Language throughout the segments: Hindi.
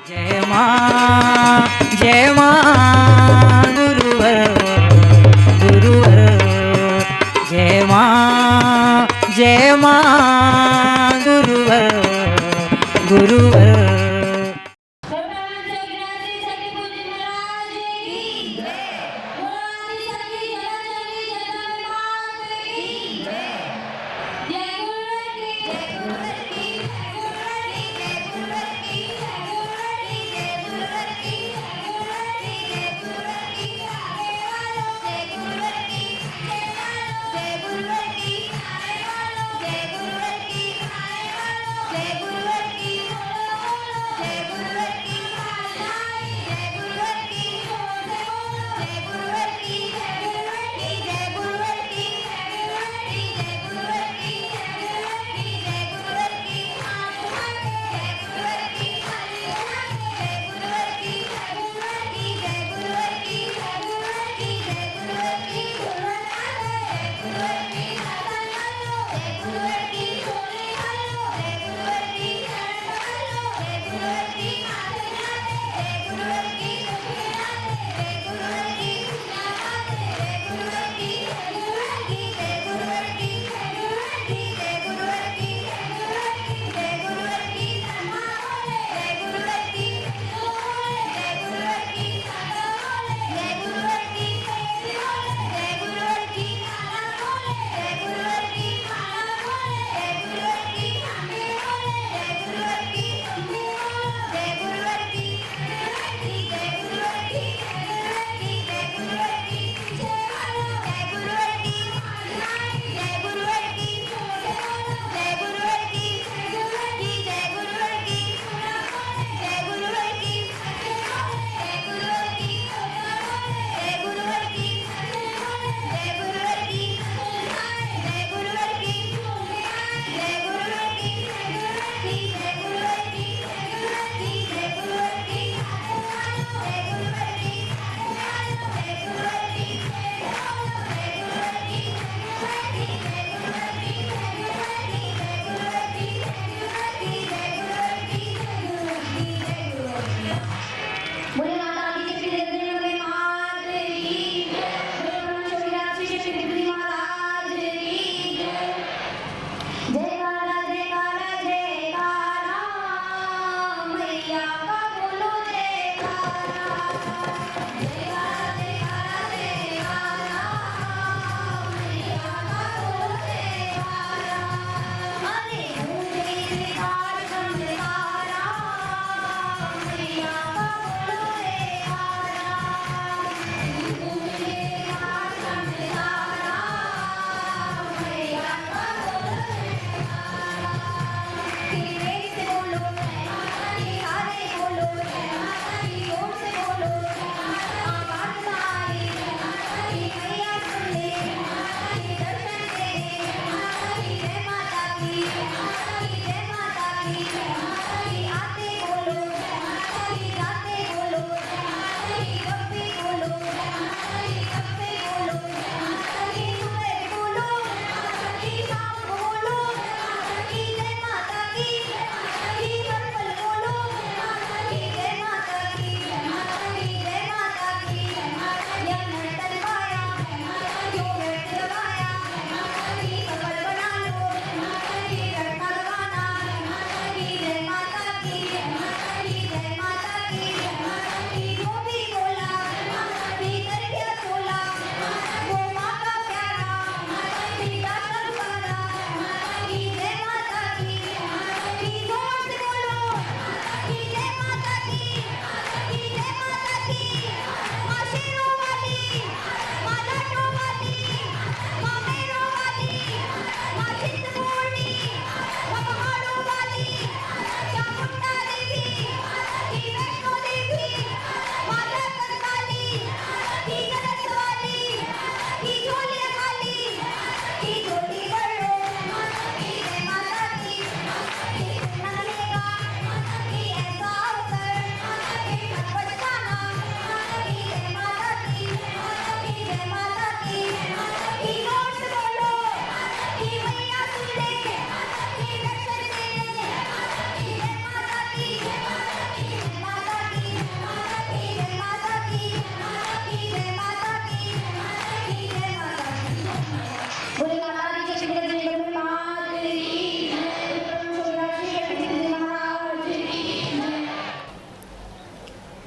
जय मां गुरुवर गुरुवर जय मां गुरुवर गुरुवर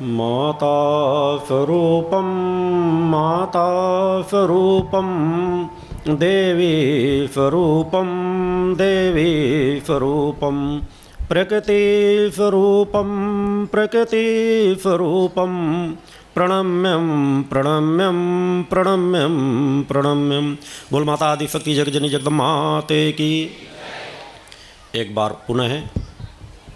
माता स्वरूपम माता स्वरूपम देवी स्वरूपम देवी स्वरूपम प्रकृति स्वरूपम प्रकृति स्वरूपम प्रणम्यम प्रणम्यम प्रणम्यम प्रणम्यम। बोल माता आदि शक्ति जगजनी जगदम्बा माते की। एक बार पुनः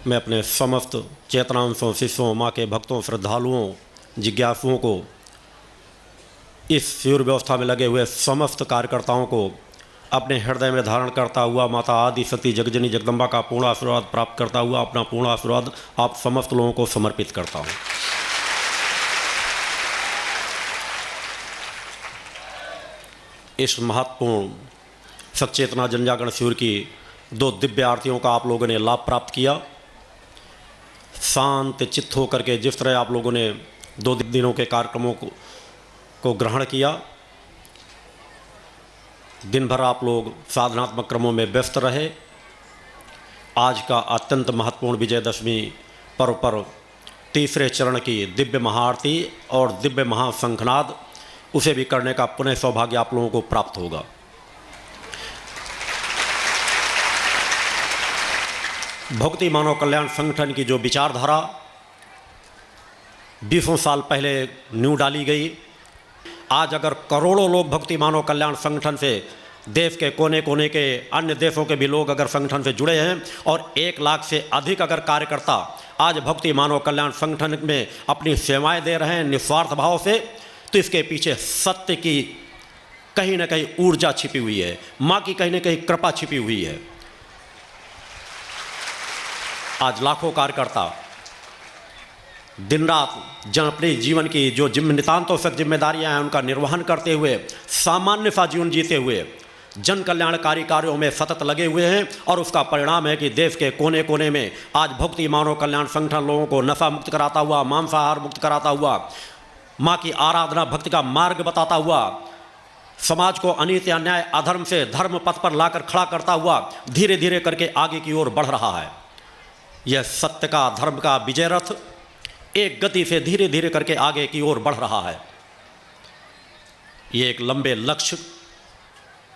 मैं अपने समस्त चेतनांशों, शिष्यों, माँ के भक्तों, श्रद्धालुओं, जिज्ञासुओं को, इस शिविर व्यवस्था में लगे हुए समस्त कार्यकर्ताओं को अपने हृदय में धारण करता हुआ माता आदि शक्ति जगजनी जगदम्बा का पूर्ण आशीर्वाद प्राप्त करता हुआ अपना पूर्ण आशीर्वाद आप समस्त लोगों को समर्पित करता हूँ। इस महत्वपूर्ण सचेतना जनजागरण शिविर की 2 दिव्य आरतियों का आप लोगों ने लाभ प्राप्त किया। शांत चित्त होकर के जिस तरह आप लोगों ने 2 दिनों के कार्यक्रमों को ग्रहण किया, दिन भर आप लोग साधनात्मक क्रमों में व्यस्त रहे। आज का अत्यंत महत्वपूर्ण विजयदशमी पर्व पर तीसरे चरण की दिव्य महाआरती और दिव्य महाशंखनाद, उसे भी करने का पुनः सौभाग्य आप लोगों को प्राप्त होगा। भक्ति मानव कल्याण संगठन की जो विचारधारा 20 साल पहले नींव डाली गई, आज अगर करोड़ों लोग भक्ति मानव कल्याण संगठन से, देश के कोने कोने के अन्य देशों के भी लोग अगर संगठन से जुड़े हैं और 1 लाख से अधिक अगर कार्यकर्ता आज भक्ति मानव कल्याण संगठन में अपनी सेवाएं दे रहे हैं निस्वार्थ भाव से, तो इसके पीछे सत्य की कहीं ना कहीं ऊर्जा छिपी हुई है, माँ की कहीं ना कहीं कृपा छिपी हुई है। आज लाखों कार्यकर्ता दिन रात अपने जीवन की जो नितांतों तक जिम्मेदारियां हैं उनका निर्वहन करते हुए, सामान्य सा जीवन जीते हुए जन कल्याणकारी कार्यों में सतत लगे हुए हैं। और उसका परिणाम है कि देश के कोने कोने में आज भक्ति मानव कल्याण संगठन लोगों को नशा मुक्त कराता हुआ, मांसाहार मुक्त कराता हुआ, माँ की आराधना भक्ति का मार्ग बताता हुआ, समाज को अनित अन्याय अधर्म से धर्म पथ पर लाकर खड़ा करता हुआ धीरे धीरे करके आगे की ओर बढ़ रहा है। यह सत्य का, धर्म का विजय रथ एक गति से धीरे धीरे करके आगे की ओर बढ़ रहा है। ये एक लंबे लक्ष्य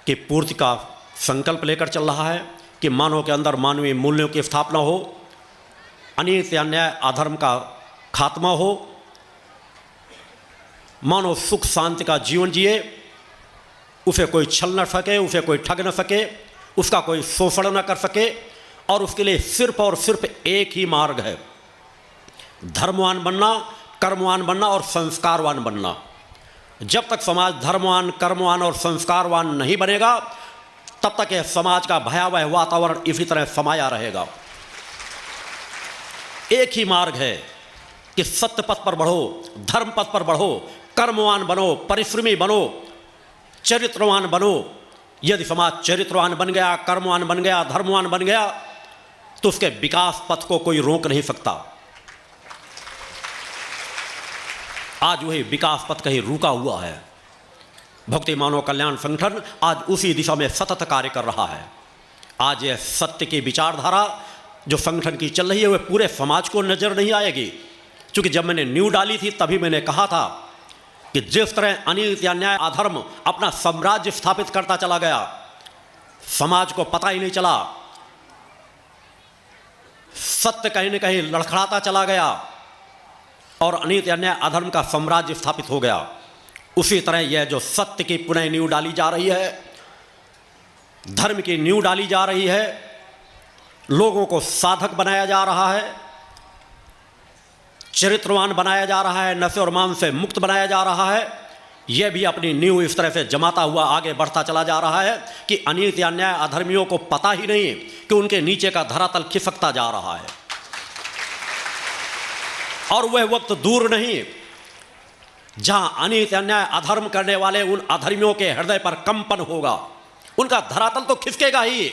की पूर्ति का संकल्प लेकर चल रहा है कि मानव के अंदर मानवीय मूल्यों की स्थापना हो, अनित अन्याय अधर्म का खात्मा हो, मानव सुख शांति का जीवन जिए, उसे कोई छल न सके, उसे कोई ठग न सके, उसका कोई शोषण न कर सके। और उसके लिए सिर्फ और सिर्फ एक ही मार्ग है, धर्मवान बनना, कर्मवान बनना और संस्कारवान बनना। जब तक समाज धर्मवान, कर्मवान और संस्कारवान नहीं बनेगा, तब तक यह समाज का भयावह वातावरण इसी तरह समाया रहेगा। एक ही मार्ग है कि सत्य पथ पर बढ़ो, धर्म पथ पर बढ़ो, कर्मवान बनो, परिश्रमी बनो, चरित्रवान बनो। यदि समाज चरित्रवान बन गया, कर्मवान बन गया, धर्मवान बन गया, तो उसके विकास पथ को कोई रोक नहीं सकता। आज वही विकास पथ कहीं रुका हुआ है। भक्ति मानव कल्याण संगठन आज उसी दिशा में सतत कार्य कर रहा है। आज यह सत्य की विचारधारा जो संगठन की चल रही है वह पूरे समाज को नजर नहीं आएगी, क्योंकि जब मैंने नींव डाली थी तभी मैंने कहा था कि जिस तरह अनित अन्याय अधर्म अपना साम्राज्य स्थापित करता चला गया, समाज को पता ही नहीं चला, सत्य कहीं न कहीं लड़खड़ाता चला गया और अनित अन्याय अधर्म का साम्राज्य स्थापित हो गया। उसी तरह यह जो सत्य की पुनः नींव डाली जा रही है, धर्म की नींव डाली जा रही है, लोगों को साधक बनाया जा रहा है, चरित्रवान बनाया जा रहा है, नशे और मान से मुक्त बनाया जा रहा है। यह भी अपनी नींव इस तरह से जमाता हुआ आगे बढ़ता चला जा रहा है कि अनित अन्याय अधर्मियों को पता ही नहीं कि उनके नीचे का धरातल खिसकता जा रहा है। और वह वक्त दूर नहीं जहां अनित अन्याय अधर्म करने वाले उन अधर्मियों के हृदय पर कंपन होगा, उनका धरातल तो खिसकेगा ही।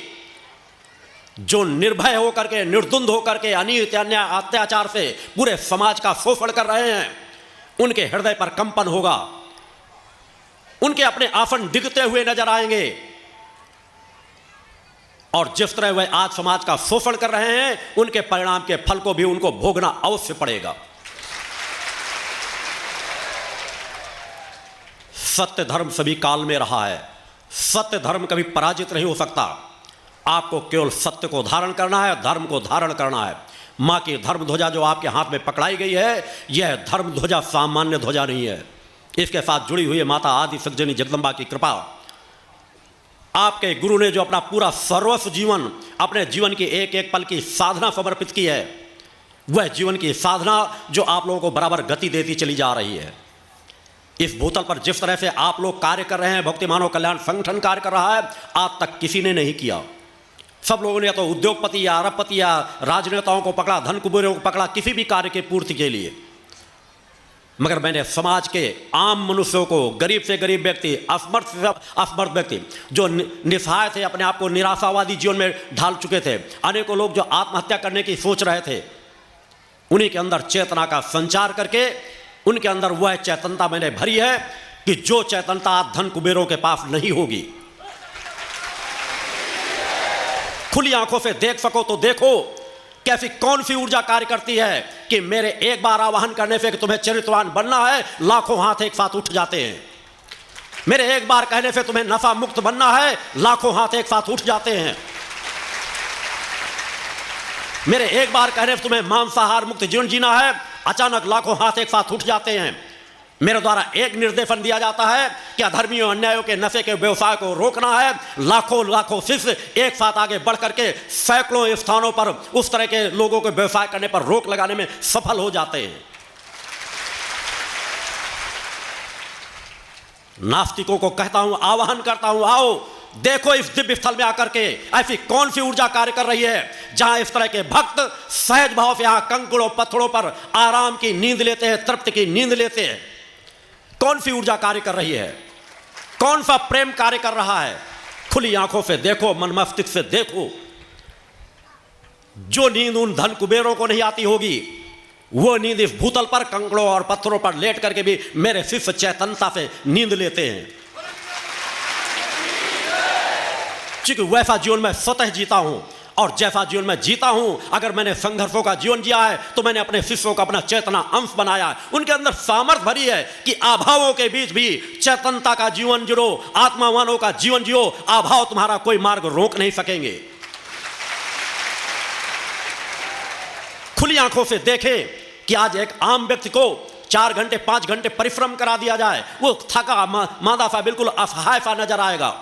जो निर्भय होकर के, निर्द्वंद होकर के अनित अन्याय अत्याचार से पूरे समाज का शोषण कर रहे हैं, उनके हृदय पर कंपन होगा, उनके अपने आसन डिगते हुए नजर आएंगे। और जिस तरह वह आज समाज का शोषण कर रहे हैं, उनके परिणाम के फल को भी उनको भोगना अवश्य पड़ेगा। सत्य धर्म सभी काल में रहा है। सत्य धर्म कभी पराजित नहीं हो सकता। आपको केवल सत्य को धारण करना है, धर्म को धारण करना है। माँ की धर्म ध्वजा जो आपके हाथ में पकड़ाई गई है, यह धर्म ध्वजा सामान्य ध्वजा नहीं है। इसके साथ जुड़ी हुई है माता आदि शक्ति जगदम्बा की कृपा। आपके गुरु ने जो अपना पूरा सर्वस्व जीवन, अपने जीवन की एक एक पल की साधना समर्पित की है, वह जीवन की साधना जो आप लोगों को बराबर गति देती चली जा रही है। इस भूतल पर जिस तरह से आप लोग कार्य कर रहे हैं, भक्ति मानव कल्याण संगठन कार्य कर रहा है, आज तक किसी ने नहीं किया। सब लोगों ने या तो उद्योगपति या अरबपति या राजनेताओं को पकड़ा, धन कुबेरों को पकड़ा किसी भी कार्य की पूर्ति के लिए। मगर मैंने समाज के आम मनुष्यों को, गरीब से गरीब व्यक्ति, असमर्थ से असमर्थ व्यक्ति, जो निसहाय थे, अपने आप को निराशावादी जीवन में ढाल चुके थे, अनेकों लोग जो आत्महत्या करने की सोच रहे थे, उन्हीं के अंदर चेतना का संचार करके उनके अंदर वह चेतनता मैंने भरी है कि जो चेतनता आज धन कुबेरों के पास नहीं होगी। खुली आंखों से देख सको तो देखो कैसी कौन सी ऊर्जा कार्य करती है कि मेरे एक बार आवाहन करने से कि तुम्हें चरित्रवान बनना है, लाखों हाथ एक साथ उठ जाते हैं। मेरे एक बार कहने से तुम्हें नशा मुक्त बनना है, लाखों हाथ एक साथ उठ जाते हैं। मेरे एक बार कहने से तुम्हें मांसाहार मुक्त जीवन जीना है, अचानक लाखों हाथ एक साथ उठ जाते हैं। मेरे द्वारा एक निर्देशन दिया जाता है कि अधर्मियों, अन्यायों के नशे के व्यवसाय को रोकना है, लाखों लाखों शिष्य एक साथ आगे बढ़ करके सैकड़ों स्थानों पर उस तरह के लोगों को व्यवसाय करने पर रोक लगाने में सफल हो जाते हैं। नास्तिकों को कहता हूं, आह्वान करता हूं, आओ देखो इस दिव्य स्थल में आकर के ऐसी कौन सी ऊर्जा कार्य कर रही है जहां इस तरह के भक्त सहज भाव से यहां कंकड़ों पत्थरों पर आराम की नींद लेते हैं, तृप्ति की नींद लेते हैं। कौन सी ऊर्जा कार्य कर रही है, कौन सा प्रेम कार्य कर रहा है। खुली आंखों से देखो, मन मस्तिष्क से देखो। जो नींद उन धन कुबेरों को नहीं आती होगी, वो नींद इस भूतल पर कंकड़ों और पत्थरों पर लेट करके भी मेरे शिष्य चेतनता से नींद लेते हैं। क्योंकि वैसा जीवन मैं स्वतः जीता हूं, और जैसा जीवन मैं जीता हूं, अगर मैंने संघर्षों का जीवन जिया है तो मैंने अपने शिष्यों का अपना चेतना अंश बनाया है। उनके अंदर सामर्थ्य भरी है कि अभावों के बीच भी चेतनता का जीवन जियो, आत्मावानों का जीवन जियो। अभाव तुम्हारा कोई मार्ग रोक नहीं सकेंगे। खुली आंखों से देखें कि आज एक आम व्यक्ति को 4 घंटे 5 घंटे परिश्रम करा दिया जाए, वो थका मादा सा बिल्कुल असहाय सा नजर आएगा।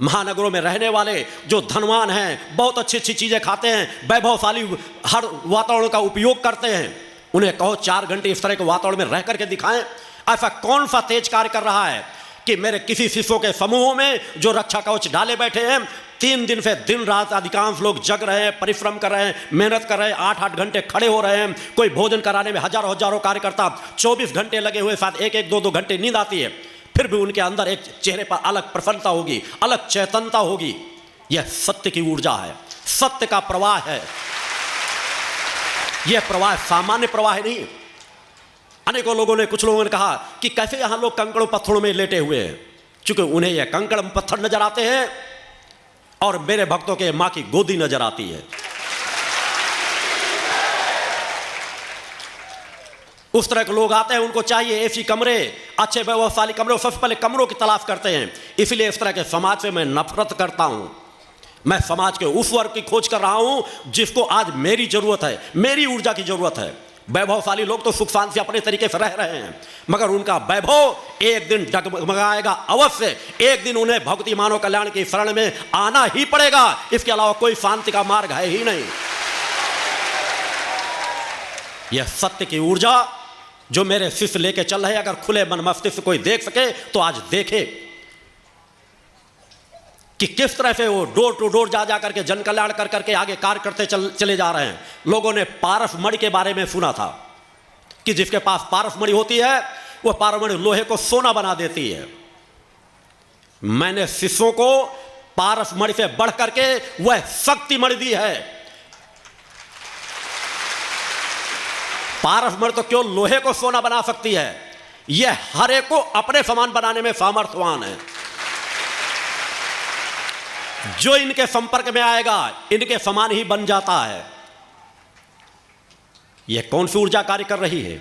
महानगरों में रहने वाले जो धनवान हैं, बहुत अच्छी अच्छी चीजें खाते हैं, वैभवशाली हर वातावरण का उपयोग करते हैं, उन्हें कहो 4 घंटे इस तरह के वातावरण में रह करके दिखाएं। ऐसा कौन सा तेज कार्य कर रहा है कि मेरे किसी शिष्यों के समूहों में जो रक्षा कवच डाले बैठे हैं, 3 दिन से दिन रात अधिकांश लोग जग रहे हैं, परिश्रम कर रहे हैं, मेहनत कर रहे हैं, 8-8 घंटे खड़े हो रहे हैं। कोई भोजन कराने में हजारों हजारों कार्यकर्ता 24 घंटे लगे हुए, साथ 1-1 2-2 घंटे नींद आती है, फिर भी उनके अंदर एक चेहरे पर अलग प्रसन्नता होगी, अलग चेतनता होगी। यह सत्य की ऊर्जा है, सत्य का प्रवाह है। यह प्रवाह सामान्य प्रवाह नहीं। अनेकों लोगों ने, कुछ लोगों ने कहा कि कैसे यहां लोग कंकड़ों पत्थरों में लेटे हुए हैं, क्योंकि उन्हें यह कंकड़ पत्थर नजर आते हैं और मेरे भक्तों के मां की गोदी नजर आती है। उस तरह के लोग आते हैं, उनको चाहिए एसी कमरे, अच्छे व्यवस्थाली कमरे, सबसे पहले कमरों की तलाश करते हैं। इसलिए इस तरह के समाज से मैं नफरत करता हूं। मैं समाज के उस वर्ग की खोज कर रहा हूं जिसको आज मेरी जरूरत है, मेरी ऊर्जा की जरूरत है। वैभवशाली लोग तो सुख शांति से अपने तरीके से रह रहे हैं, मगर उनका वैभव एक दिन डगमगाएगा अवश्य। एक दिन उन्हें भक्ति मानव कल्याण की शरण में आना ही पड़ेगा, इसके अलावा कोई शांति का मार्ग है ही नहीं। यह सत्य की ऊर्जा जो मेरे शिष्य लेके चल रहे हैं, अगर खुले मन मस्तिष्क से कोई देख सके तो आज देखे कि किस तरह से वो डोर टू डोर जा करके जन कल्याण कर करके आगे कार्य करते चले जा रहे हैं। लोगों ने पारस मणि के बारे में सुना था कि जिसके पास पारस मणि होती है वह पारस मणि लोहे को सोना बना देती है। मैंने शिष्यों को पारस मणि से बढ़ करके वह शक्ति मणि दी है। पारस मणि तो केवल लोहे को सोना बना सकती है, यह हर एक को अपने समान बनाने में सामर्थ्यवान है। जो इनके संपर्क में आएगा इनके समान ही बन जाता है। यह कौन सी ऊर्जा कार्य कर रही है?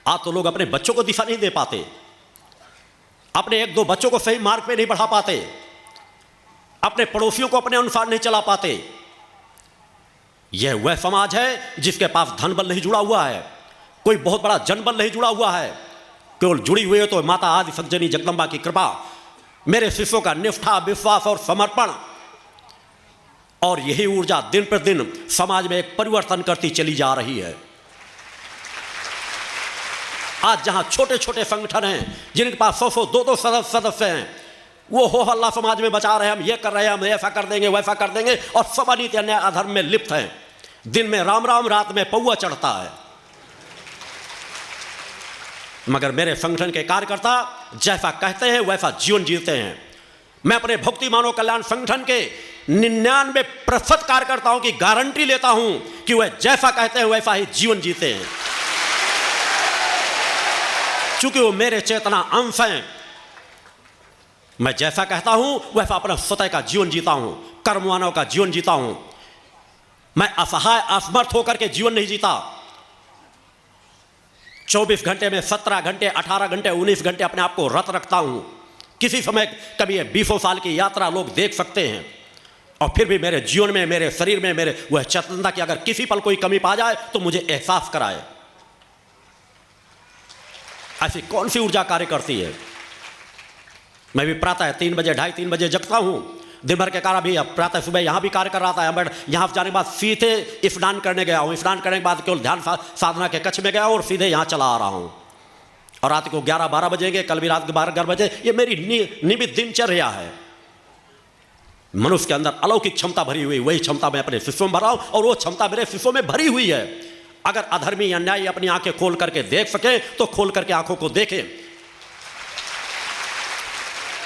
आज तो लोग अपने बच्चों को दिशा नहीं दे पाते। अपने एक दो बच्चों को सही मार्ग पे नहीं बढ़ा पाते, अपने पड़ोसियों को अपने अनुसार नहीं चला पाते। यह वह समाज है जिसके पास धन बल नहीं जुड़ा हुआ है, कोई बहुत बड़ा जनबल नहीं जुड़ा हुआ है, केवल जुड़ी हुई है तो माता आदि सज्जनी जगदम्बा की कृपा, मेरे शिष्यों का निष्ठा, विश्वास और समर्पण, और यही ऊर्जा दिन प्रतिदिन समाज में एक परिवर्तन करती चली जा रही है। आज जहां छोटे छोटे संगठन हैं जिनके पास 100 200 सदस्य हैं, वो हो हल्ला समाज में बचा रहे हैं, हम ये कर रहे हैं, हम ऐसा कर देंगे, वैसा कर देंगे, और सब अनीति अन्याय अधर्म में लिप्त हैं। दिन में राम राम, रात में पौआ चढ़ता है। मगर मेरे संगठन के कार्यकर्ता जैसा कहते हैं वैसा जीवन जीते हैं। मैं अपने भक्ति मानव कल्याण संगठन के 99% कार्यकर्ताओं की गारंटी लेता हूं कि वह जैसा कहते हैं वैसा ही जीवन जीते हैं, क्योंकि वो मेरे चेतना अंश हैं। मैं जैसा कहता हूं वैसा अपना स्वतः का जीवन जीता हूं, कर्म मानव का जीवन जीता हूं। मैं असहाय असमर्थ होकर के जीवन नहीं जीता। 24 घंटे में 17 घंटे, 18 घंटे, 19 घंटे अपने आप को रत रखता हूं। किसी समय कभी 20 साल की यात्रा लोग देख सकते हैं, और फिर भी मेरे जीवन में, मेरे शरीर में, मेरे वह चेतनता की अगर किसी पल कोई कमी पा जाए तो मुझे एहसास कराए। ऐसी कौन सी ऊर्जा कार्य करती है। मैं भी प्रातः 3 बजे, 2:30-3 बजे जगता हूं। दिन भर के कारण भी अब प्रातः सुबह यहां भी कार्य कर रहा था, बट यहां जाने के बाद सीधे स्नान करने गया हूं। स्नान करने के बाद केवल ध्यान साधना के कक्ष में गया और सीधे यहां चला आ रहा हूं। और रात को 11-12 बजेंगे, कल भी रात के 12 बजे। ये मेरी नियमित दिनचर्या है। मनुष्य के अंदर अलौकिक क्षमता भरी हुई, वही क्षमता मैं अपने शिष्यों में भरा हूं, और वो क्षमता मेरे शिष्यों में भरी हुई है। अगर अधर्मी अन्यायी अपनी आंखें खोल करके देख सके तो खोल करके आंखों को देखें।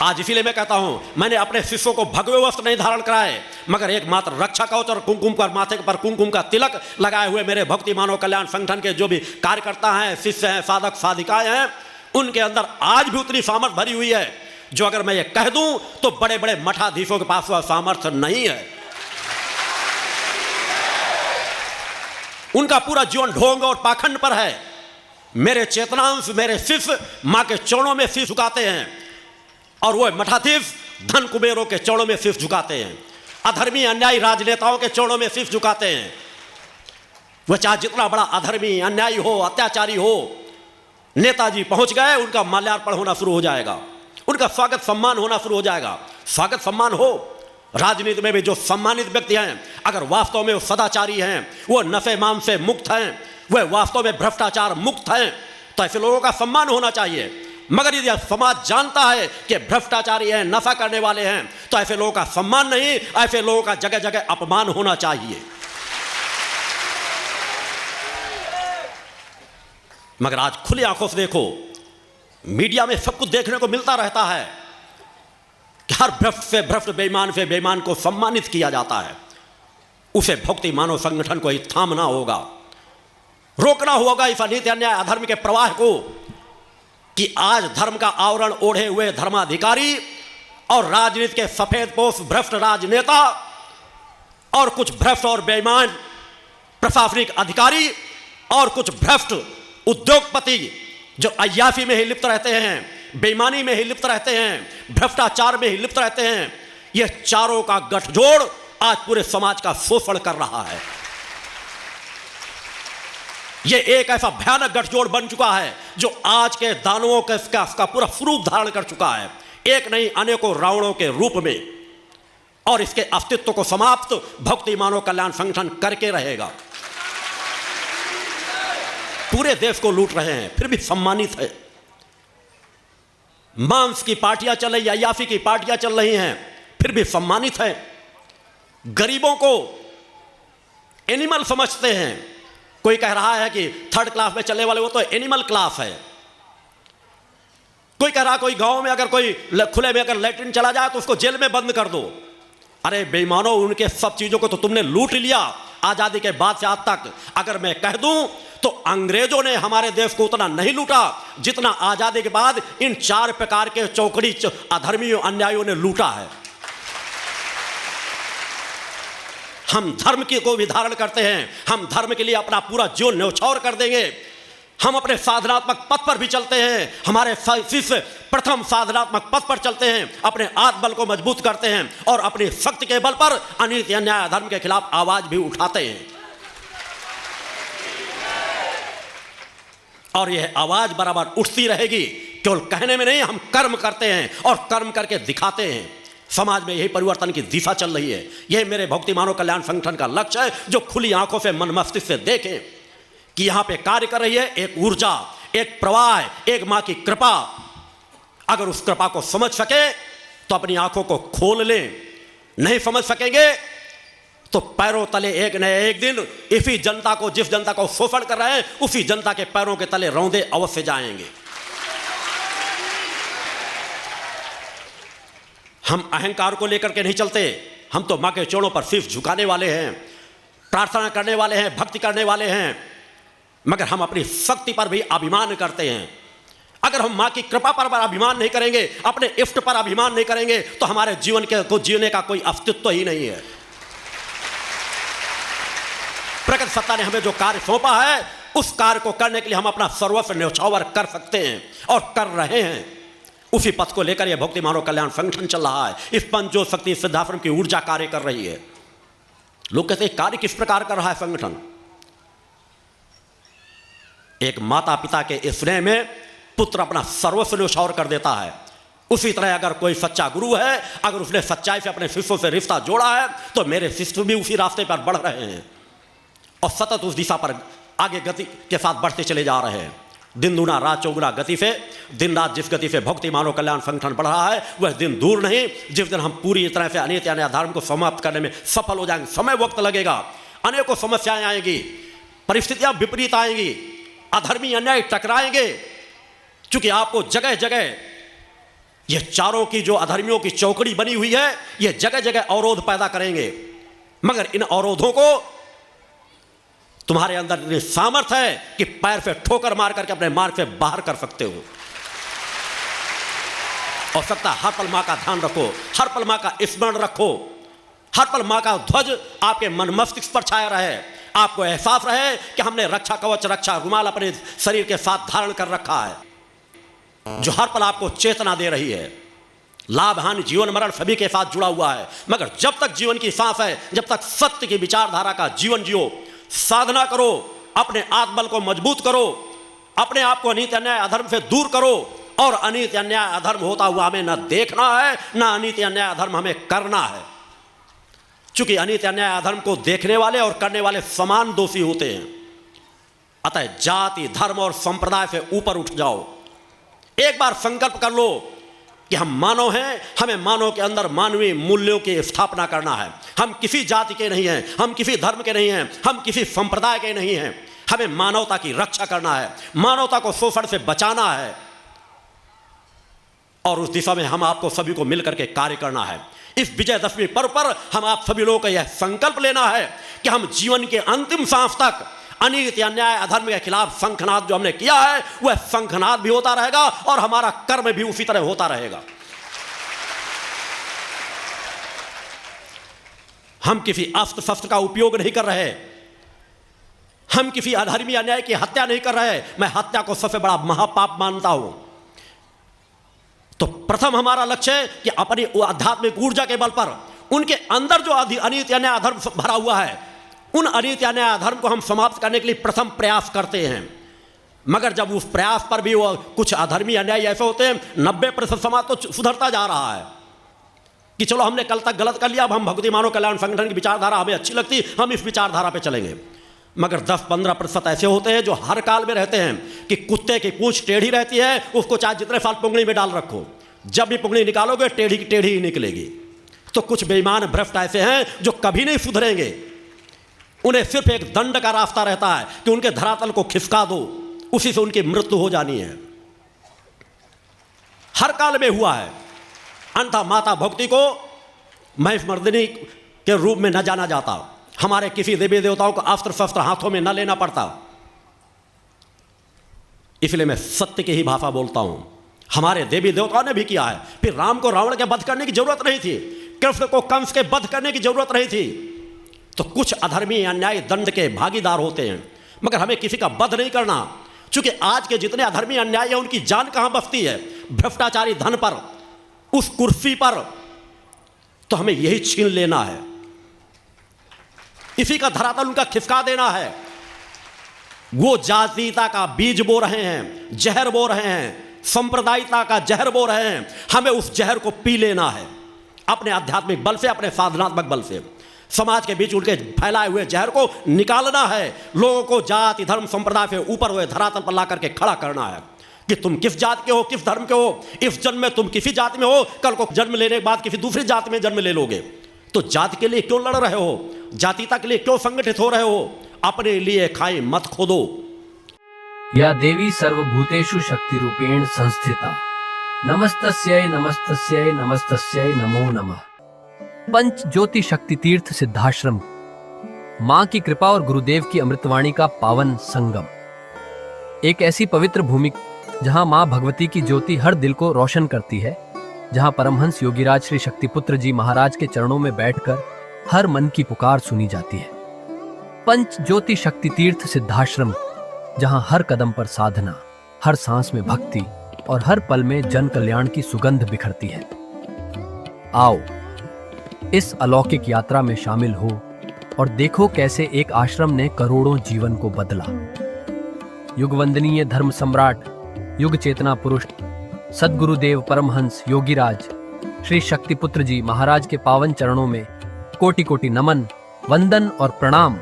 आज इसीलिए मैं कहता हूं, मैंने अपने शिष्यों को भगवे वस्त्र नहीं धारण कराए, मगर एकमात्र रक्षा कवच और कुमकुम पर माथे पर कुमकुम का तिलक लगाए हुए मेरे भक्ति मानव कल्याण संगठन के जो भी कार्यकर्ता हैं, शिष्य हैं, साधक साधिकाएं हैं, उनके अंदर आज भी उतनी सामर्थ्य भरी हुई है जो अगर मैं ये कह दूं तो बड़े बड़े मठाधीशों के पास वह सामर्थ्य नहीं है। उनका पूरा जीवन ढोंग और पाखंड पर है। मेरे चेतनांश, मेरे शिष्य मां के चरणों में शीश झुकाते हैं, और वो मठाधीश धन कुबेरों के चरणों में शीश झुकाते हैं, अधर्मी अन्यायी राजनेताओं के चरणों में शीश झुकाते हैं। वह चाहे जितना बड़ा अधर्मी अन्यायी हो, अत्याचारी हो, नेताजी पहुंच गए, उनका माल्यार्पण होना शुरू हो जाएगा, उनका स्वागत सम्मान होना शुरू हो जाएगा। स्वागत सम्मान हो। राजनीति में भी जो सम्मानित व्यक्ति हैं, अगर वास्तव में वो सदाचारी हैं, वो नशे मांस से मुक्त हैं, वह वास्तव में भ्रष्टाचार मुक्त हैं, तो ऐसे लोगों का सम्मान होना चाहिए। मगर यदि समाज जानता है कि भ्रष्टाचारी हैं, नशा करने वाले हैं, तो ऐसे लोगों का सम्मान नहीं, ऐसे लोगों का जगह जगह अपमान होना चाहिए। मगर आज खुली आंखों से देखो, मीडिया में सब कुछ देखने को मिलता रहता है कि हर भ्रष्ट से भ्रष्ट, बेईमान से बेईमान को सम्मानित किया जाता है। उसे भक्ति मानव संगठन को ही थामना होगा, रोकना होगा इस अनीति अन्याय अधर्म के प्रवाह को, कि आज धर्म का आवरण ओढ़े हुए धर्माधिकारी और राजनीति के सफेदपोश भ्रष्ट राजनेता और कुछ भ्रष्ट और बेईमान प्रशासनिक अधिकारी और कुछ भ्रष्ट उद्योगपति जो अय्याशी में ही लिप्त रहते हैं, बेईमानी में ही लिप्त रहते हैं, भ्रष्टाचार में ही लिप्त रहते हैं, यह चारों का गठजोड़ आज पूरे समाज का शोषण कर रहा है। यह एक ऐसा भयानक गठजोड़ बन चुका है जो आज के दानवों का पूरा स्वरूप धारण कर चुका है, एक नहीं अनेकों रावणों के रूप में, और इसके अस्तित्व को समाप्त भक्ति मानव कल्याण संगठन करके रहेगा। पूरे देश को लूट रहे हैं, फिर भी सम्मानित है। मांस की पार्टियां चल रही, अय्याशी की पार्टियां चल रही हैं, फिर भी सम्मानित है। गरीबों को एनिमल समझते हैं। कोई कह रहा है कि 3rd क्लास में चलने वाले वो तो एनिमल क्लास है। कोई कह रहा, कोई गांव में अगर कोई खुले में अगर लैट्रिन चला जाए तो उसको जेल में बंद कर दो। अरे बेईमानों, उनके सब चीजों को तो तुमने लूट लिया आजादी के बाद से आज तक। अगर मैं कह दूं तो अंग्रेजों ने हमारे देश को उतना नहीं लूटा जितना आजादी के बाद इन 4 प्रकार के चौकड़ी अधर्मियों अन्यायों ने लूटा है। हम धर्म की को भी धारण करते हैं, हम धर्म के लिए अपना पूरा जीवन न्यौछावर कर देंगे। हम अपने साधनात्मक पथ पर भी चलते हैं, हमारे शिष्य प्रथम साधनात्मक पथ पर चलते हैं, अपने आत्मबल को मजबूत करते हैं और अपनी शक्ति के बल पर अनीति अन्याय अधर्म के खिलाफ आवाज भी उठाते हैं। और यह आवाज बराबर उठती रहेगी, केवल कहने में नहीं, हम कर्म करते हैं और कर्म करके दिखाते हैं। समाज में यही परिवर्तन की दिशा चल रही है। यह मेरे भक्ति मानव कल्याण संगठन का लक्ष्य है, जो खुली आंखों से मन मस्तिष्क से देखें कि यहां पे कार्य कर रही है एक ऊर्जा, एक प्रवाह, एक मां की कृपा। अगर उस कृपा को समझ सके तो अपनी आंखों को खोल लें, नहीं समझ सकेंगे तो पैरों तले एक न एक दिन इसी जनता को, जिस जनता को शोषण कर रहे हैं, उसी जनता के पैरों के तले रौंदे अवश्य जाएंगे। हम अहंकार को लेकर के नहीं चलते, हम तो मां के चरणों पर सिर्फ झुकाने वाले हैं, प्रार्थना करने वाले हैं, भक्ति करने वाले हैं, मगर हम अपनी शक्ति पर भी अभिमान करते हैं। अगर हम मां की कृपा पर अभिमान नहीं करेंगे, अपने इष्ट पर अभिमान नहीं करेंगे, तो हमारे जीवन को जीने का कोई अस्तित्व ही नहीं है। प्रकट सत्ता ने हमें जो कार्य सौंपा है, उस कार्य को करने के लिए हम अपना सर्वस्व न्यौछावर कर सकते हैं और कर रहे हैं। उसी पथ को लेकर यह भक्ति मानव कल्याण संगठन चल रहा है। इस पंचो शक्ति सिद्धाश्रम की ऊर्जा कार्य कर रही है। लोग कहते हैं कार्य किस प्रकार कर रहा है संगठन? एक माता पिता के स्नेह में पुत्र अपना सर्वस्व न्यौछावर कर देता है। उसी तरह अगर कोई सच्चा गुरु है, अगर उसने सच्चाई से अपने शिष्यों से रिश्ता जोड़ा है, तो मेरे शिष्य भी उसी रास्ते पर बढ़ रहे हैं और सतत उस दिशा पर आगे गति के साथ बढ़ते चले जा रहे हैं। दिन दूना रात चौगुना गति से, दिन रात जिस गति से भक्ति मानव कल्याण संगठन बढ़ रहा है, वह दिन दूर नहीं जिस दिन हम पूरी तरह से अनीति अन्याय अधर्म को समाप्त करने में सफल हो जाएंगे। समय वक्त लगेगा, अनेकों समस्याएं आएंगी, परिस्थितियां विपरीत आएंगी, अधर्मी अन्याय टकराएंगे, क्योंकि आपको जगह जगह ये चारों की जो अधर्मियों की चौकड़ी बनी हुई है, ये जगह जगह अवरोध पैदा करेंगे। मगर इन अवरोधों को तुम्हारे अंदर इतनी सामर्थ्य है कि पैर से ठोकर मार करके अपने मार्ग से बाहर कर सकते हो। और सकता हर पल मां का ध्यान रखो, हर पल मां का स्मरण रखो, हर पल मां का ध्वज आपके मन मस्तिष्क पर छाया रहे। आपको एहसास रहे कि हमने रक्षा कवच, रक्षा रुमाल अपने शरीर के साथ धारण कर रखा है, जो हर पल आपको चेतना दे रही है। लाभ हानि जीवन मरण सभी के साथ जुड़ा हुआ है। मगर जब तक जीवन की सांस है, जब तक सत्य की विचारधारा का जीवन जियो, साधना करो, अपने आत्मबल को मजबूत करो, अपने आप को अनीति अन्याय अधर्म से दूर करो। और अनीति अन्याय अधर्म होता हुआ हमें न देखना है, न अनीति अन्याय अधर्म हमें करना है। चूंकि अनीति अन्याय अधर्म को देखने वाले और करने वाले समान दोषी होते हैं। अतः जाति, धर्म और संप्रदाय से ऊपर उठ जाओ। एक बार संकल्प कर लो कि हम मानव हैं, हमें मानव के अंदर मानवीय मूल्यों की स्थापना करना है। हम किसी जाति के नहीं हैं, हम किसी धर्म के नहीं हैं, हम किसी संप्रदाय के नहीं हैं। हमें मानवता की रक्षा करना है, मानवता को शोषण से बचाना है। और उस दिशा में हम आपको सभी को मिलकर के कार्य करना है। इस विजयदशमी पर्व पर हम आप सभी लोगों को यह संकल्प लेना है कि हम जीवन के अंतिम सांस तक अनीति अन्याय अधर्म के खिलाफ शंखनाद जो हमने किया है, वह शंखनाद भी होता रहेगा और हमारा कर्म भी उसी तरह होता रहेगा। हम किसी अस्त्र शस्त्र का उपयोग नहीं कर रहे, हम किसी अधर्मी अन्याय की हत्या नहीं कर रहे। मैं हत्या को सबसे बड़ा महापाप मानता हूं। तो प्रथम हमारा लक्ष्य है कि अपनी आध्यात्मिक ऊर्जा के बल पर उनके अंदर जो अनीति अन्याय अधर्म भरा हुआ है, उन अनीति अन्याय अधर्म को हम समाप्त करने के लिए प्रथम प्रयास करते हैं। मगर जब उस प्रयास पर भी वो कुछ अधर्मी अन्याय ऐसे होते हैं, 90% समाज तो सुधरता जा रहा है कि चलो हमने कल तक गलत कर लिया, अब हम भक्ति मानव कल्याण संगठन की विचारधारा हमें अच्छी लगती, हम इस विचारधारा पे चलेंगे। मगर 10-15% ऐसे होते हैं जो हर काल में रहते हैं कि कुत्ते की पूंछ टेढ़ी रहती है, उसको चाहे जितने साल पुंगली में डाल रखो, जब भी पुंगली निकालोगे टेढ़ी की टेढ़ी ही निकलेगी। तो कुछ बेईमान भ्रष्ट ऐसे हैं जो कभी नहीं सुधरेंगे। उन्हें सिर्फ एक दंड का रास्ता रहता है कि उनके धरातल को खिसका दो, उसी से उनकी मृत्यु हो जानी है। हर काल में हुआ है। अन्यथा माता भक्ति को महिष मर्दिनी के रूप में न जाना जाता, हमारे किसी देवी देवताओं को अस्त्र शस्त्र हाथों में न लेना पड़ता। इसलिए मैं सत्य की ही भाषा बोलता हूं। हमारे देवी देवताओं ने भी किया है। फिर राम को रावण के वध करने की जरूरत नहीं थी, कृष्ण को कंस के वध करने की जरूरत नहीं थी। तो कुछ अधर्मी अन्याय दंड के भागीदार होते हैं, मगर हमें किसी का वध नहीं करना। क्योंकि आज के जितने अधर्मी अन्याय है उनकी जान कहां बसती है? भ्रष्टाचारी धन पर, उस कुर्सी पर। तो हमें यही छीन लेना है, इसी का धरातल उनका खिसका देना है। वो जातीयता का बीज बो रहे हैं, जहर बो रहे हैं, सांप्रदायिकता का जहर बो रहे हैं। हमें उस जहर को पी लेना है अपने आध्यात्मिक बल से, अपने साधनात्मक बल से। समाज के बीच उनके फैलाए हुए जहर को निकालना है। लोगों को जाति धर्म संप्रदाय से ऊपर हुए धरातल पर ला करके खड़ा करना है कि तुम किस जाति के हो, किस धर्म के हो। इस जन्म में तुम किसी जाति में हो, कल को जन्म लेने के बाद किसी दूसरी जाति में जन्म ले लोगे। तो जाति के लिए क्यों लड़ रहे हो? जातीयता के लिए क्यों संगठित हो रहे हो? अपने लिए खाई मत खोदो। या देवी सर्वभूतेषु शक्ति रूपेण संस्थिता, नमस्तस्यै नमस्तस्यै नमस्तस्यै नमो नमः। पंच ज्योति शक्ति तीर्थ सिद्धाश्रम, मां की कृपा और गुरुदेव की अमृतवाणी का पावन संगम। एक ऐसी पवित्र भूमि जहां मां भगवती की ज्योति हर दिल को रोशन करती है, जहां परमहंस योगीराज श्री शक्तिपुत्र जी महाराज के चरणों में बैठकर हर मन की पुकार सुनी जाती है। पंच ज्योति शक्ति तीर्थ सिद्धाश्रम, जहां हर कदम पर साधना, हर सांस में भक्ति और हर पल में जन कल्याण की सुगंध बिखरती है। आओ इस अलौकिक यात्रा में शामिल हो और देखो कैसे एक आश्रम ने करोड़ों जीवन को बदला। युगवंदनीय धर्म सम्राट, युग चेतना पुरुष सद्गुरुदेव परमहंस योगीराज श्री शक्तिपुत्र जी महाराज के पावन चरणों में कोटि कोटि नमन, वंदन और प्रणाम।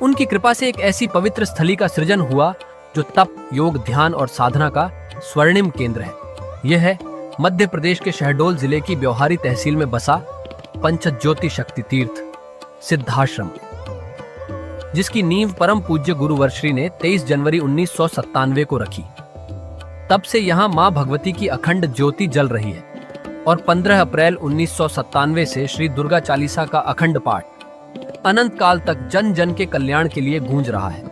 उनकी कृपा से एक ऐसी पवित्र स्थली का सृजन हुआ जो तप, योग, ध्यान और साधना का स्वर्णिम केंद्र है। यह है मध्य प्रदेश के शहडोल जिले की ब्योहारी तहसील में बसा पंच ज्योति शक्ति तीर्थ सिद्धाश्रम, जिसकी नींव परम पूज्य गुरुवर्श्री ने 23 जनवरी 1997 को रखी। तब से यहाँ मां भगवती की अखंड ज्योति जल रही है और 15 अप्रैल 1997 से श्री दुर्गा चालीसा का अखंड पाठ अनंत काल तक जन जन के कल्याण के लिए गूंज रहा है।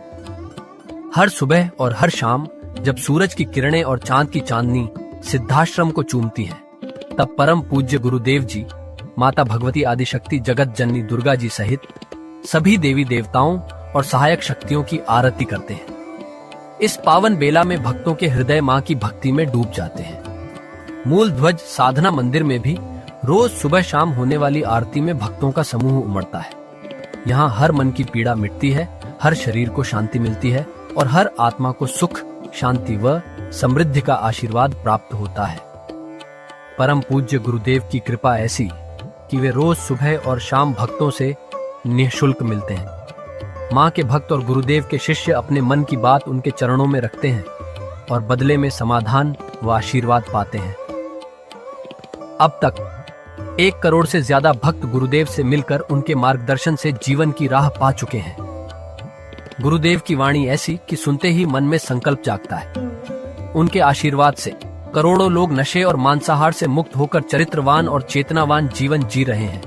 हर सुबह और हर शाम जब सूरज की किरणें और चांद की चांदनी सिद्धाश्रम को चूमती है, तब परम पूज्य गुरुदेव जी माता भगवती आदिशक्ति जगत जननी दुर्गा जी सहित सभी देवी देवताओं और सहायक शक्तियों की आरती करते हैं। इस पावन बेला में भक्तों के हृदय मां की भक्ति में डूब जाते हैं। मूल ध्वज साधना मंदिर में भी रोज सुबह शाम होने वाली आरती में भक्तों का समूह उमड़ता है। यहाँ हर मन की पीड़ा मिटती है, हर शरीर को शांति मिलती है और हर आत्मा को सुख, शांति व समृद्धि का आशीर्वाद प्राप्त होता है। परम पूज्य गुरुदेव की कृपा ऐसी कि वे रोज सुबह और शाम भक्तों से निःशुल्क मिलते हैं। मां के भक्त और गुरुदेव के शिष्य अपने मन की बात उनके चरणों में रखते हैं और बदले में समाधान व आशीर्वाद पाते हैं। अब तक 1 करोड़ से ज्यादा भक्त गुरुदेव से मिलकर उनके मार्गदर्शन से जीवन की राह पा चुके हैं। गुरुदेव की वाणी ऐसी कि सुनते ही मन में संकल्प जागता है। उनके आशीर्वाद से करोड़ों लोग नशे और मांसाहार से मुक्त होकर चरित्रवान और चेतनावान जीवन जी रहे हैं।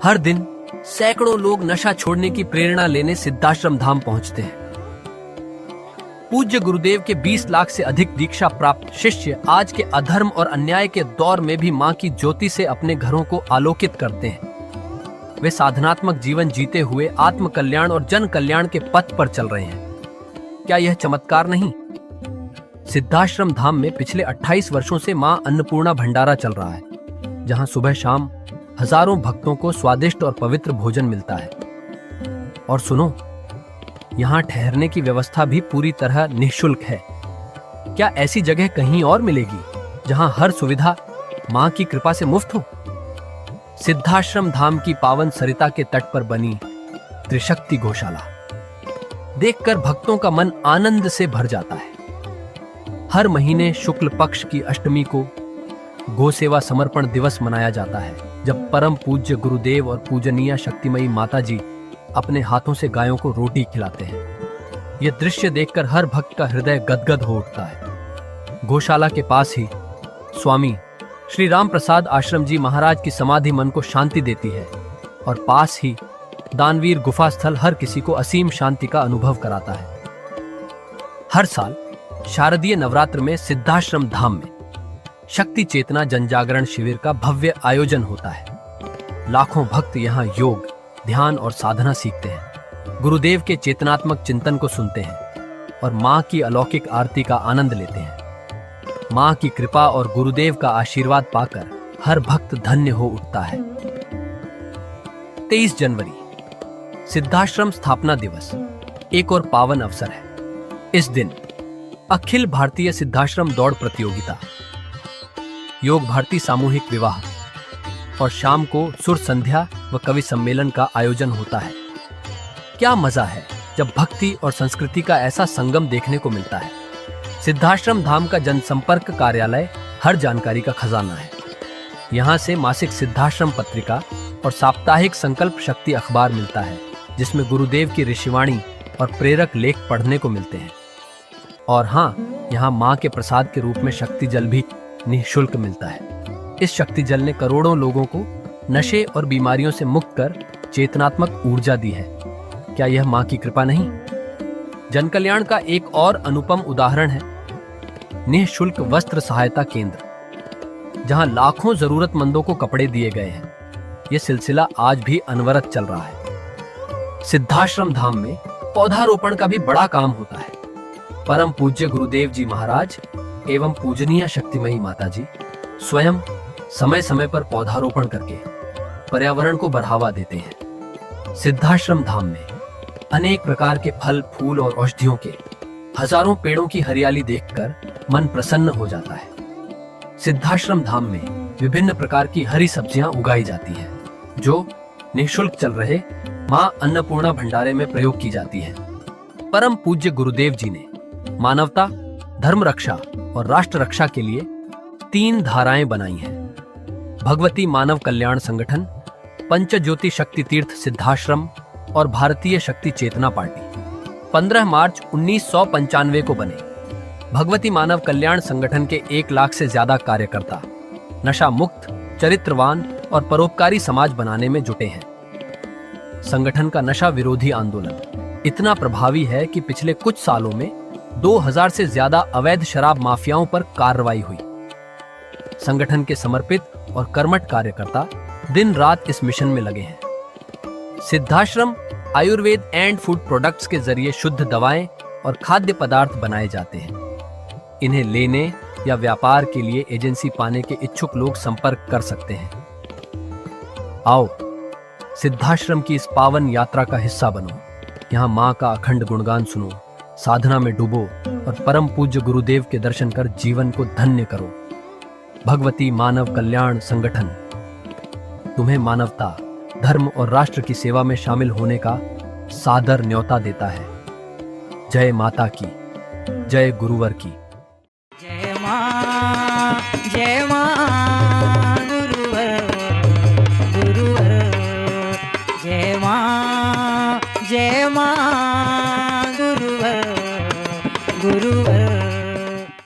हर दिन सैकड़ों लोग नशा छोड़ने की प्रेरणा लेने सिद्धाश्रम धाम पहुंचते हैं। पूज्य गुरुदेव के 20 लाख से अधिक दीक्षा प्राप्त शिष्य आज के अधर्म और अन्याय के दौर में भी मां की ज्योति से अपने घरों को आलोकित करते हैं। वे साधनात्मक जीवन जीते हुए आत्म कल्याण और जन कल्याण के पथ पर चल रहे हैं। क्या यह चमत्कार नहीं? सिद्धाश्रम धाम में पिछले 28 वर्षों से मां अन्नपूर्णा भंडारा चल रहा है, जहां सुबह शाम हजारों भक्तों को स्वादिष्ट और पवित्र भोजन मिलता है। और सुनो, यहाँ ठहरने की व्यवस्था भी पूरी तरह निःशुल्क है। क्या ऐसी जगह कहीं और मिलेगी जहां हर सुविधा मां की कृपा से मुफ्त हो? सिद्धाश्रम धाम की पावन सरिता के तट पर बनी त्रिशक्ति गौशाला देखकर भक्तों का मन आनंद से भर जाता है। हर महीने शुक्ल पक्ष की अष्टमी को गौ सेवा समर्पण दिवस मनाया जाता है, जब परम पूज्य गुरुदेव और पूजनीय शक्तिमयी माता जी अपने हाथों से गायों को रोटी खिलाते हैं। यह दृश्य देखकर हर भक्त का हृदय गदगद हो उठता है। गौशाला के पास ही स्वामी श्री राम प्रसाद आश्रम जी महाराज की समाधि मन को शांति देती है और पास ही दानवीर गुफा स्थल हर किसी को असीम शांति का अनुभव कराता है। हर साल शारदीय नवरात्र में सिद्धाश्रम धाम में शक्ति चेतना जनजागरण शिविर का भव्य आयोजन होता है। लाखों भक्त यहाँ योग, ध्यान और साधना सीखते हैं, गुरुदेव के चेतनात्मक चिंतन को सुनते हैं और माँ की अलौकिक आरती का आनंद लेते हैं। माँ की कृपा और गुरुदेव का आशीर्वाद पाकर हर भक्त धन्य हो उठता है। 23 जनवरी सिद्धाश्रम स्थापना दिवस एक और पावन अवसर है। इस दिन अखिल भारतीय सिद्धाश्रम दौड़ प्रतियोगिता, योग भारती सामूहिक विवाह और शाम को सुर संध्या व कवि सम्मेलन का आयोजन होता है। क्या मजा है जब भक्ति और संस्कृति का ऐसा संगम देखने को मिलता है। सिद्धाश्रम धाम का जनसंपर्क कार्यालय हर जानकारी का खजाना है। यहाँ से मासिक सिद्धाश्रम पत्रिका और साप्ताहिक संकल्प शक्ति अखबार मिलता है, जिसमें गुरुदेव की ऋषिवाणी और प्रेरक लेख पढ़ने को मिलते हैं। और हाँ, यहाँ माँ के प्रसाद के रूप में शक्ति जल भी निःशुल्क मिलता है। इस शक्ति जल ने करोड़ों लोगों को नशे और बीमारियों से मुक्त कर चेतनात्मक ऊर्जा दी है। क्या यह माँ की कृपा नहीं? जन कल्याण का एक और अनुपम उदाहरण है निःशुल्क वस्त्र सहायता केंद्र, जहां लाखों जरूरतमंदों को कपड़े दिए गए हैं। यह सिलसिला आज भी अनवरत चल रहा है। सिद्धाश्रम धाम में पौधारोपण का भी बड़ा काम होता है। परम पूज्य गुरुदेव जी महाराज एवं पूजनीय शक्तिमयी माता जी स्वयं समय समय पर पौधारोपण करके पर्यावरण को बढ़ावा देते हैं। सिद्धाश्रम धाम में अनेक प्रकार के फल, फूल और औषधियों के हजारों पेड़ों की हरियाली देखकर मन प्रसन्न हो जाता है। सिद्धाश्रम धाम में विभिन्न प्रकार की हरी सब्जियां उगाई जाती हैं, जो निःशुल्क चल रहे मां अन्नपूर्णा भंडारे में प्रयोग की जाती है। परम पूज्य गुरुदेव जी ने मानवता, धर्म रक्षा और राष्ट्र रक्षा के लिए 3 धाराएं बनाई हैं। भगवती मानव कल्याण संगठन, पंचज्योति शक्ति तीर्थ सिद्धाश्रम और भारतीय शक्ति चेतना पार्टी 15 मार्च 1995 को बने। भगवती मानव कल्याण संगठन के 1 लाख से ज्यादा कार्यकर्ता नशा मुक्त, चरित्रवान और परोपकारी समाज बनाने में जुटे हैं। संगठन का नशा विरोधी आंदोलन इतना प्रभावी है कि पिछले कुछ सालों में 2000 से ज्यादा अवैध शराब माफियाओं पर कार्रवाई हुई। संगठन के समर्पित और कर्मठ कार्यकर्ता दिन रात इस मिशन में लगे हैं। Siddhashram Ayurveda and food products के जरिए शुद्ध दवाएं और खाद्य पदार्थ बनाए जाते हैं। इन्हें लेने या व्यापार के लिए एजेंसी पाने के इच्छुक लोग संपर्क कर सकते हैं। आओ सिद्धाश्रम की इस पावन यात्रा का हिस्सा बनो। यहाँ माँ का अखंड गुणगान सुनो, साधना में डूबो और परम पूज्य गुरुदेव के दर्शन कर जीवन को धन्य करो। भगवती मानव कल्याण संगठन तुम्हें मानवता, धर्म और राष्ट्र की सेवा में शामिल होने का सादर न्योता देता है। जय माता की, जय गुरुवर की। जय मां, जय मां।